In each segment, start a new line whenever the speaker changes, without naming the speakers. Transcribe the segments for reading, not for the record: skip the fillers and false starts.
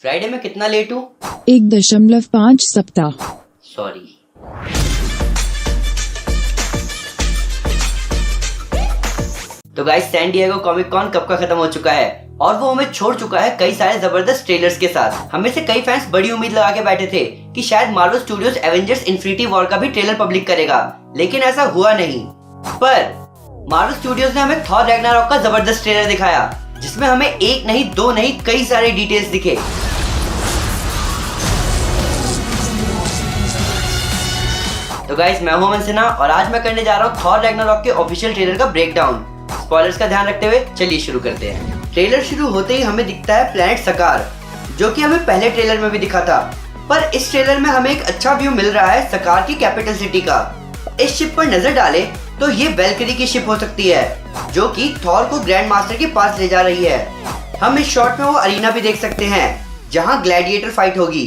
Friday में कितना late हूँ?
1.5 सप्ताह।
सॉरी। तो guys, San Diego Comic Con कब का खत्म हो चुका है और वो हमें छोड़ चुका है कई सारे जबरदस्त ट्रेलर्स के साथ। हमें से कई फैंस बड़ी उम्मीद लगा के बैठे थे कि शायद Marvel studios Avengers infinity war का भी ट्रेलर पब्लिक करेगा, लेकिन ऐसा हुआ नहीं। पर मार्वल स्टूडियोज ने हमें थॉर रैग्नारॉक का जबरदस्त ट्रेलर दिखाया, जिसमें हमें एक नहीं दो नहीं कई सारे डिटेल्स दिखे। तो गाइस, मैं हूं अमन सिन्हा और आज मैं करने जा रहा हूं थॉर रैग्नारॉक के ऑफिशियल ट्रेलर का ब्रेकडाउन। स्पॉयलर्स का ध्यान रखते हुए चलिए शुरू करते हैं। ट्रेलर शुरू होते ही हमें दिखता है प्लैनेट सकार, जो कि हमें पहले ट्रेलर में भी दिखा था, पर इस ट्रेलर में हमें एक अच्छा व्यू मिल रहा है सकार की कैपिटल सिटी का। इस शिप पर नजर डाले तो ये वेल्करी की शिप हो सकती है, जो कि थॉर को ग्रैंड मास्टर के पास ले जा रही है। हम इस शॉट में वो अरीना भी देख सकते हैं जहाँ ग्लैडिएटर फाइट होगी।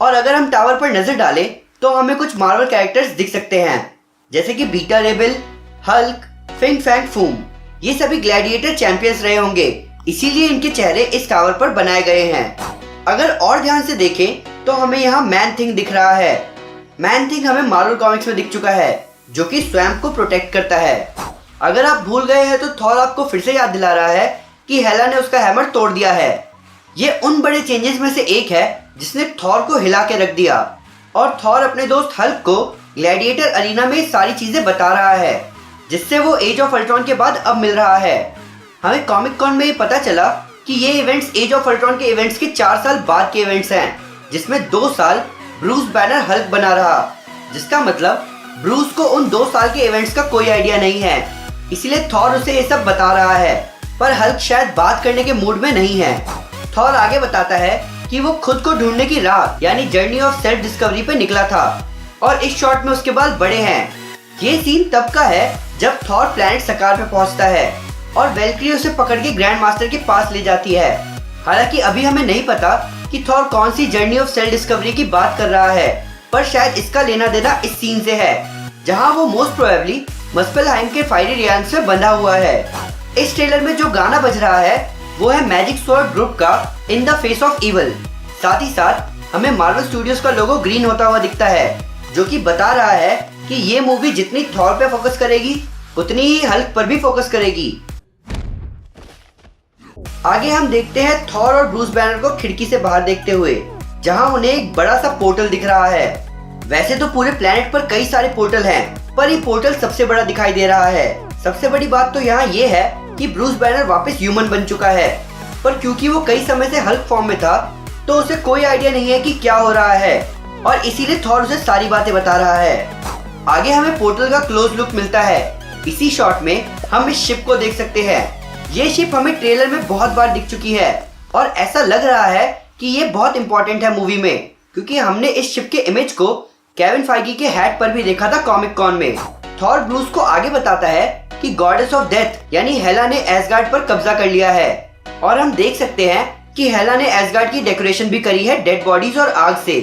और अगर हम टावर पर नजर डालें तो हमें कुछ मार्वल कैरेक्टर्स दिख सकते हैं, जैसे कि बीटा रेबल, हल्क, फिंग फैंग फूम। ये सभी ग्लैडिएटर चैंपियंस रहे होंगे, इसीलिए इनके चेहरे इस टावर पर बनाए गए हैं। अगर और ध्यान से देखें तो हमें यहाँ मैन थिंग दिख रहा है। मैन थिंग हमें मार्वल कॉमिक्स में दिख चुका है, जो कि स्वयं को प्रोटेक्ट करता है। अगर आप भूल गए हैं तो थॉर आपको फिर से याद दिला रहा है कि हेला ने उसका हैमर तोड़ दिया है। ये उन बड़े चेंजेस में से एक है जिसने थॉर को हिला के रख दिया, और थॉर अपने दोस्त हल्क को ग्लैडिएटर अरीना में सारी चीजें बता रहा है, जिससे वो एज ऑफ अल्ट्रॉन के बाद अब मिल रहा है। हमें कॉमिक कॉन में ये पता चला कि ये इवेंट्स एज ऑफ अल्ट्रॉन के इवेंट्स के 4 साल बाद के इवेंट्स हैं, जिसमें 2 साल ब्रूस बैनर हल्क बना रहा, जिसका मतलब ब्रूस को उन 2 साल के इवेंट्स का कोई आइडिया नहीं है, इसीलिए थॉर उसे ये सब बता रहा है। पर हल्क शायद बात करने के मूड में नहीं है। थॉर आगे बताता है कि वो खुद को ढूंढने की राह यानी जर्नी ऑफ सेल्फ डिस्कवरी पे निकला था, और इस शॉट में उसके बाल बड़े हैं। ये सीन तब का है जब थॉर प्लैनेट सकार पे पहुंचता है और वेल्क्री उसे पकड़ के ग्रैंड मास्टर के पास ले जाती है। हालांकि अभी हमें नहीं पता कि थॉर कौन सी जर्नी ऑफ सेल्फ डिस्कवरी की बात कर रहा है, पर शायद इसका लेना देना इस सीन से है, जहाँ वो मोस्ट प्रोबेबली मस्पेलहाइम के फायरी रियान से बंधा हुआ है। इस ट्रेलर में जो गाना बज रहा है वो है मैजिक स्वॉर्ड ग्रुप का in the face of evil. साथ ही साथ हमें मार्वल स्टूडियोज का लोगो ग्रीन होता हुआ दिखता है, जो कि बता रहा है कि ये मूवी जितनी थॉर पे फोकस करेगी उतनी ही हल्क पर भी फोकस करेगी। आगे हम देखते हैं थॉर और ब्रूस बैनर को खिड़की से बाहर देखते हुए, जहां उन्हें एक बड़ा सा पोर्टल दिख रहा है। वैसे तो पूरे प्लेनेट पर कई सारे पोर्टल हैं, पर ये पोर्टल सबसे बड़ा दिखाई दे रहा है। सबसे बड़ी बात तो यहाँ ये है कि ब्रूस बैनर वापस ह्यूमन बन चुका है, पर क्योंकि वो कई समय से हल्क फॉर्म में था तो उसे कोई आइडिया नहीं है कि क्या हो रहा है, और इसीलिए थॉर उसे सारी बातें बता रहा है। आगे हमें पोर्टल का क्लोज लुक मिलता है। इसी शॉट में हम इस शिप को देख सकते हैं। ये शिप हमें ट्रेलर में बहुत बार दिख चुकी है, और ऐसा लग रहा है कि ये बहुत इंपॉर्टेंट है मूवी में, क्योंकि हमने इस शिप के इमेज को केविन फाइगी के हैट पर भी देखा था कॉमिक कॉन में। थॉर ब्रूस को आगे बताता है कि गॉडेस ऑफ डेथ यानी हेला ने एसगार्ड पर कब्जा कर लिया है, और हम देख सकते हैं कि हेला ने एसगार्ड की डेकोरेशन भी करी है डेड बॉडीज और आग से।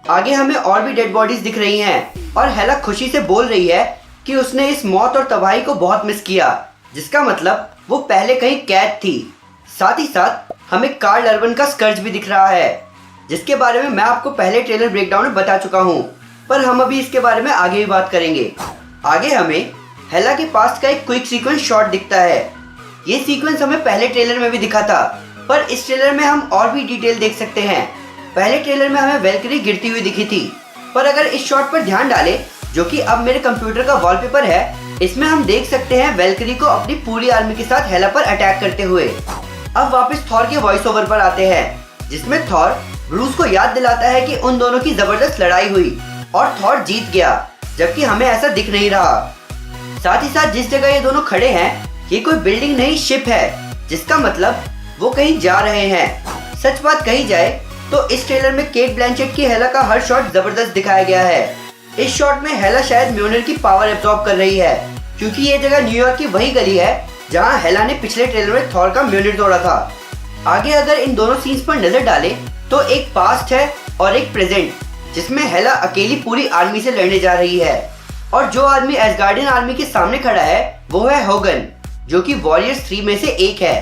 आगे हमें और भी डेड बॉडीज दिख रही हैं, और हेला खुशी से बोल रही है कि उसने इस मौत और तबाही को बहुत मिस किया, जिसका मतलब वो पहले कहीं कैद थी। साथ ही साथ हमें कार्ल अर्बन का स्कर्ज भी दिख रहा है, जिसके बारे में मैं आपको पहले ट्रेलर ब्रेकडाउन में बता चुका हूँ, पर हम अभी इसके बारे में आगे भी बात करेंगे। आगे हमें हेला के पास का एक क्विक सीक्वेंस शॉट दिखता है। ये सीक्वेंस हमें पहले ट्रेलर में भी दिखा था, पर इस ट्रेलर में हम और भी डिटेल देख सकते हैं। पहले ट्रेलर में हमें वेल्करी गिरती हुई दिखी थी, पर अगर इस शॉट पर ध्यान डालें, जो कि अब मेरे कंप्यूटर का वॉलपेपर है, इसमें हम देख सकते हैं वेल्करी को अपनी पूरी आर्मी के साथ हेला पर अटैक करते हुए। अब वापस थॉर के वॉइस ओवर पर आते हैं, जिसमें थॉर ब्रूस को याद दिलाता है कि उन दोनों की जबरदस्त लड़ाई हुई और थॉर जीत गया, जबकि हमें ऐसा दिख नहीं रहा। साथ ही साथ जिस जगह ये दोनों खड़े हैं ये कोई बिल्डिंग नहीं शिप है, जिसका मतलब वो कहीं जा रहे हैं। सच बात कही जाए तो इस ट्रेलर में केट ब्लैंचेट की हेला का हर शॉट जबरदस्त दिखाया गया है। इस शॉट में हेला शायद म्योनर की पावर एब्जॉर्ब कर रही है, क्योंकि ये जगह न्यूयॉर्क की वही गली है जहां हेला ने पिछले ट्रेलर में थॉर का म्योनर तोड़ा था। आगे अगर इन दोनों सीन्स पर नजर डालें तो एक पास्ट है और एक प्रेजेंट, जिसमें हेला अकेली पूरी आर्मी से लड़ने जा रही है, और जो आदमी एसगार्डियन आर्मी के सामने खड़ा है वो है होगन, जो कि वॉरियर्स 3 में से एक है।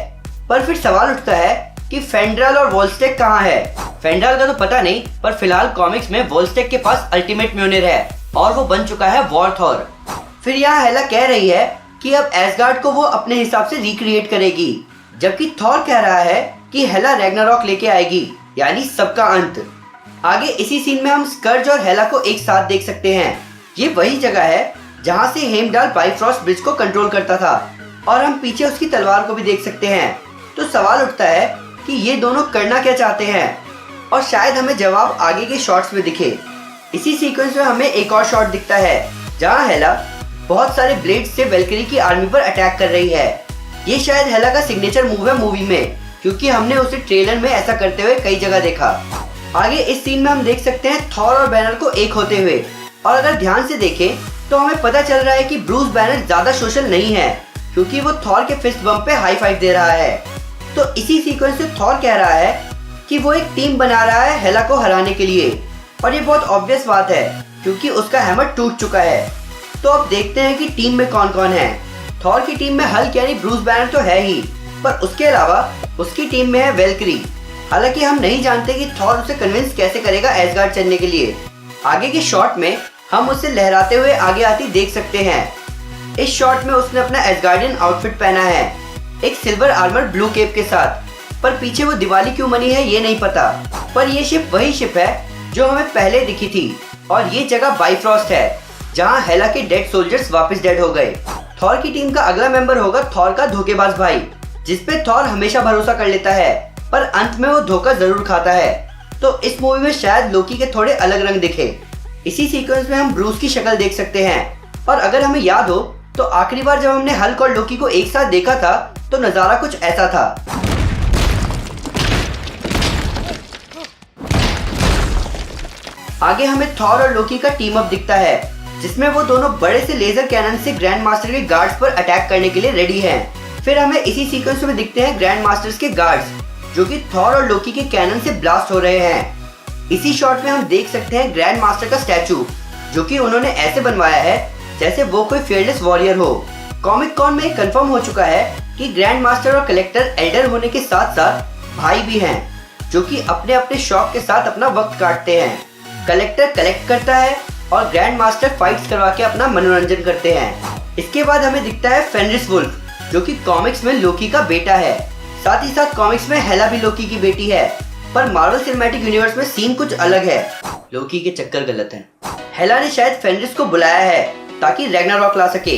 पर फिर सवाल उठता है कि फेंड्रल और वोल्स्टेक कहाँ है। फेंड्रल का तो पता नहीं, पर फिलहाल कॉमिक्स में वोल्स्टेक के पास अल्टीमेट म्योनिर है और वो बन चुका है वॉर थॉर। फिर यहाँ हेला कह रही है कि अब एसगार्ड को वो अपने हिसाब से रिक्रिएट करेगी, जबकि थॉर कह रहा है कि हेला रैग्नारॉक लेके आएगी, यानी सबका अंत। आगे इसी सीन में हम स्कर्ज और हेला को एक साथ देख सकते हैं। ये वही जगह है जहाँ से हेमडाल बाइफ्रॉस्ट ब्रिज को कंट्रोल करता था और हम पीछे उसकी तलवार को भी देख सकते हैं। तो सवाल उठता है कि ये दोनों करना क्या चाहते हैं, और शायद हमें जवाब आगे के शॉट्स में दिखे। इसी सीक्वेंस में हमें एक और शॉट दिखता है जहाँ हेला बहुत सारे ब्लेड्स से वेल्किरी की आर्मी पर अटैक कर रही है। ये शायद हेला का सिग्नेचर मूव है मूवी में, क्योंकि हमने उसे ट्रेलर में ऐसा करते हुए कई जगह देखा। आगे इस सीन में हम देख सकते हैं थॉर और बैनर को एक होते हुए, और अगर ध्यान से देखें तो हमें पता चल रहा है कि ब्रूस बैनर ज्यादा सोशल नहीं है, क्योंकि वो थॉर के फिस्ट बम्प पे हाई फाइव दे रहा है। तो इसी सीक्वेंस से थॉर कह रहा है कि वो एक टीम बना रहा है हेला को हराने के लिए, और ये बहुत ऑब्वियस बात है क्योंकि उसका हैमर टूट चुका है। तो अब देखते हैं कि टीम में कौन कौन है। थॉर की टीम में हल्क यानी ब्रूस बैनर तो है ही, पर उसके अलावा उसकी टीम में है वेल्किरी। हालांकि हम नहीं जानते कि थॉर उसे कन्विंस कैसे करेगा एसगार्ड चलने के लिए। आगे के शॉट में हम उसे लहराते हुए आगे आती देख सकते हैं। इस शॉट में उसने अपना एसगार्डियन आउटफिट पहना है, एक सिल्वर आर्मर ब्लू केप के साथ, पर पीछे वो दिवाली क्यों बनी है ये नहीं पता। पर ये शिप वही शिप है जो हमें पहले दिखी थी, और ये जगह बाइफ्रॉस्ट है जहाँ हेला के डेड सोल्जर्स वापस डेड हो गए। थॉर की टीम का अगला मेंबर होगा थॉर का धोखेबाज भाई, जिसपे थॉर हमेशा भरोसा कर लेता है, पर अंत में वो धोखा जरूर खाता है। तो इस मूवी में शायद लोकी के थोड़े अलग रंग दिखे। इसी सीक्वेंस में हम ब्रूस की शक्ल देख सकते हैं, और अगर हमें याद हो तो आखिरी बार जब हमने हल्क और लोकी को एक साथ देखा था तो नजारा कुछ ऐसा था। आगे हमें थॉर और लोकी का टीम अप दिखता है, जिसमें वो दोनों बड़े से लेजर कैनन से ग्रैंड मास्टर के गार्ड्स पर अटैक करने के लिए रेडी हैं। फिर हमें इसी सीक्वेंस में दिखते हैं ग्रैंड मास्टर्स के गार्ड्स, जो कि थॉर और लोकी के कैनन से ब्लास्ट हो रहे हैं। इसी शॉट में हम देख सकते हैं ग्रैंड मास्टर का स्टैचू, जो कि उन्होंने ऐसे बनवाया है जैसे वो कोई फियरलेस वॉरियर हो। कॉमिक कॉन में कंफर्म हो चुका है कि ग्रैंड मास्टर और कलेक्टर एल्डर होने के साथ साथ भाई भी हैं, जो कि अपने अपने शौक के साथ अपना वक्त काटते हैं। कलेक्टर कलेक्ट करता है और ग्रैंड मास्टर फाइट्स करवा के अपना मनोरंजन करते हैं। इसके बाद हमें दिखता है फेनरिस वुल्फ, जो कि कॉमिक्स में लोकी का बेटा है। साथ ही साथ कॉमिक्स में हेला भी लोकी की बेटी है, पर मार्वल सिनेमैटिक यूनिवर्स में सीन कुछ अलग है। लोकी के चक्कर गलत हैं। हेला ने शायद फेनरिस को बुलाया है ताकि रैग्नारॉक ला सके,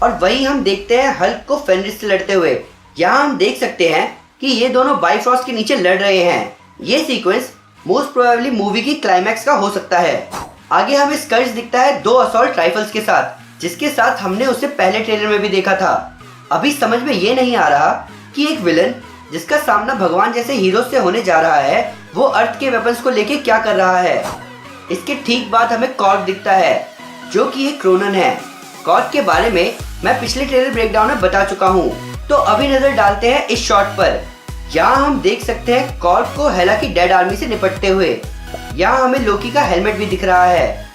और वही हम देखते हैं हल्क को फेनरिस से लड़ते हुए। यहाँ हम देख सकते हैं कि ये दोनों बाइफ्रॉस्ट के नीचे लड़ रहे हैं। ये सीक्वेंस मोस्ट प्रोबेबली मूवी की क्लाइमैक्स का हो सकता है। आगे हमें स्कर्ज दिखता है 2 असॉल्ट राइफल्स के साथ, जिसके साथ हमने उसे पहले ट्रेलर में भी देखा था। अभी समझ में ये नहीं आ रहा कि एक विलन जिसका सामना भगवान जैसे हीरो से होने जा रहा है, वो अर्थ के वेपन्स को लेके क्या कर रहा है। इसके ठीक बाद हमें कॉर्क दिखता है, जो कि एक क्रोनन है। कॉर्क के बारे में मैं पिछले ट्रेलर ब्रेकडाउन में बता चुका हूँ, तो अभी नजर डालते हैं इस शॉट पर। यहाँ हम देख सकते हैं कॉर्क को हेला की डेड आर्मी से निपटते हुए। यहाँ हमें लोकी का हेलमेट भी दिख रहा है।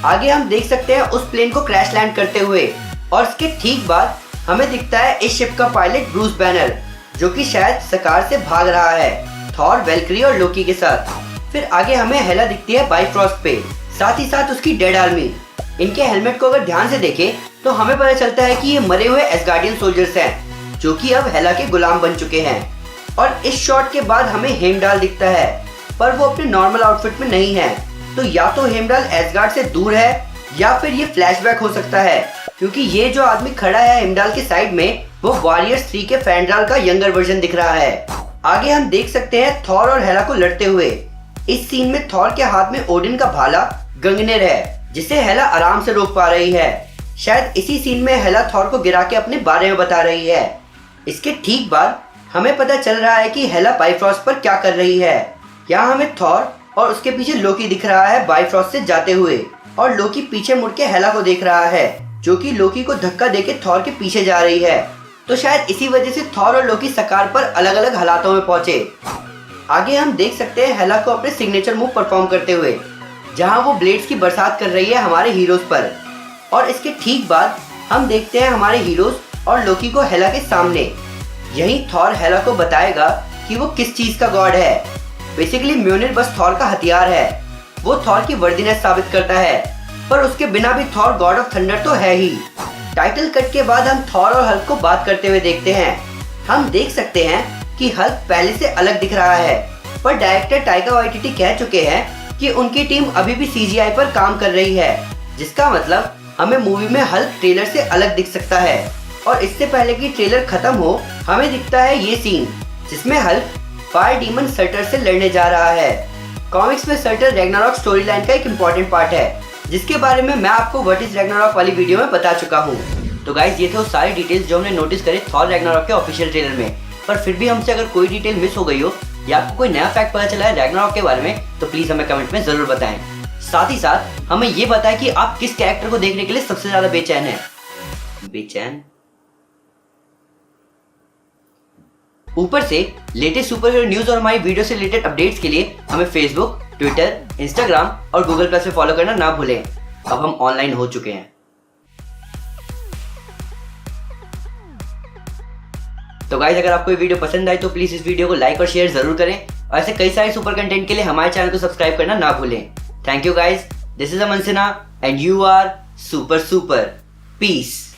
आगे हम देख सकते हैं उस प्लेन को क्रैश लैंड करते हुए, और इसके ठीक बाद हमें दिखता है इस शिप का पायलट ब्रूस बैनर, जो कि शायद सकार से भाग रहा है थॉर, वेल्किरी और लोकी के साथ। फिर आगे हमें हेला दिखती है बाइफ्रॉस्ट पे, साथ ही साथ उसकी डेड आर्मी। इनके हेलमेट को अगर ध्यान से देखें तो हमें पता चलता है कि ये मरे हुए एसगार्डियन सोल्जर्स हैं, जो कि अब हेला के गुलाम बन चुके हैं। और इस शॉट के बाद हमें हेमडाल दिखता है, पर वो अपने नॉर्मल आउटफिट में नहीं है। तो या तो हेमडाल एसगार्ड से दूर है, या फिर ये फ्लैशबैक हो सकता है, क्योंकि ये जो आदमी खड़ा है हेमडाल के साइड में, वो वॉरियर्स 3 के फेंड्राल का यंगर वर्जन दिख रहा है। आगे हम देख सकते हैं थॉर और हेला को लड़ते हुए। इस सीन में थॉर के हाथ में ओडिन का भाला गंगनेर है, जिसे हेला आराम से रोक पा रही है। शायद इसी सीन में हेला थॉर को गिरा के अपने बारे में बता रही है। इसके ठीक बाद हमें पता चल रहा है कि हेला बाइफ्रॉस्ट पर क्या कर रही है। यहाँ हमें थॉर और उसके पीछे लोकी दिख रहा है बाइफ्रॉस्ट से जाते हुए, और लोकी पीछे मुड़ के हेला को देख रहा है, जो कि लोकी को धक्का देके थॉर के पीछे जा रही है। तो शायद इसी वजह से थॉर और लोकी सकार पर अलग अलग हालातों में पहुंचे। आगे हम देख सकते हैं हेला को अपने सिग्नेचर मूव परफॉर्म करते हुए, जहां वो ब्लेड्स की बरसात कर रही है हमारे हीरोज पर। और इसके ठीक बाद हम देखते हैं हमारे हीरोज और लोकी को हेला के सामने। यही थॉर हेला को बताएगा कि वो किस चीज का गॉड है। बेसिकली म्योनिर बस थॉर का हथियार है। वो थॉर की वर्दीनेस साबित करता है, पर उसके बिना भी थॉर गॉड ऑफ थंडर तो है ही। टाइटल कट के बाद हम थॉर और हल्क को बात करते हुए देखते हैं। हम देख सकते हैं कि हल्क पहले से अलग दिख रहा है, पर डायरेक्टर टाइका वाइटिटी कह चुके हैं कि उनकी टीम अभी भी CGI पर काम कर रही है, जिसका मतलब हमें मूवी में हल्क ट्रेलर से अलग दिख सकता है। और इससे पहले कि ट्रेलर खत्म हो, हमें दिखता है ये सीन जिसमें हल्क फायर डीमन सर्टर से लड़ने जा रहा है। कॉमिक्स में सर्टर रैग्नारॉक स्टोरी लाइन का एक इम्पॉर्टेंट पार्ट है, जिसके बारे में मैं आपको व्हाट इज रैग्नारॉक वाली वीडियो में बता चुका हूँ। तो गाइज ये थे वो सारी डिटेल्स जो हमने नोटिस करे थॉर रैग्नारॉक के ऑफिशियल ट्रेलर में। पर फिर भी हमसे अगर कोई डिटेल मिस हो गई हो या आपको कोई नया फैक्ट पता चला है रैग्नारॉक के बारे में, तो प्लीज हमें कमेंट में जरूर बताएं। साथ ही साथ हमें ये बताएं कि आप किस कैरेक्टर को देखने के लिए सबसे ज्यादा बेचैन है। बेचैन? ऊपर से लेटेस्ट सुपर हीरो न्यूज और हमारी वीडियो से रिलेटेड अपडेट्स के लिए हमें फेसबुक, ट्विटर, इंस्टाग्राम और गूगल प्लस पे फॉलो करना ना भूलें। अब हम ऑनलाइन हो चुके हैं। तो गाइस अगर आपको ये वीडियो पसंद आई तो प्लीज इस वीडियो को लाइक और शेयर जरूर करें, और ऐसे कई सारे सुपर कंटेंट के लिए हमारे चैनल को सब्सक्राइब करना ना भूलें। Thank you guys, this is Aman Sinha and you are super super. Piece.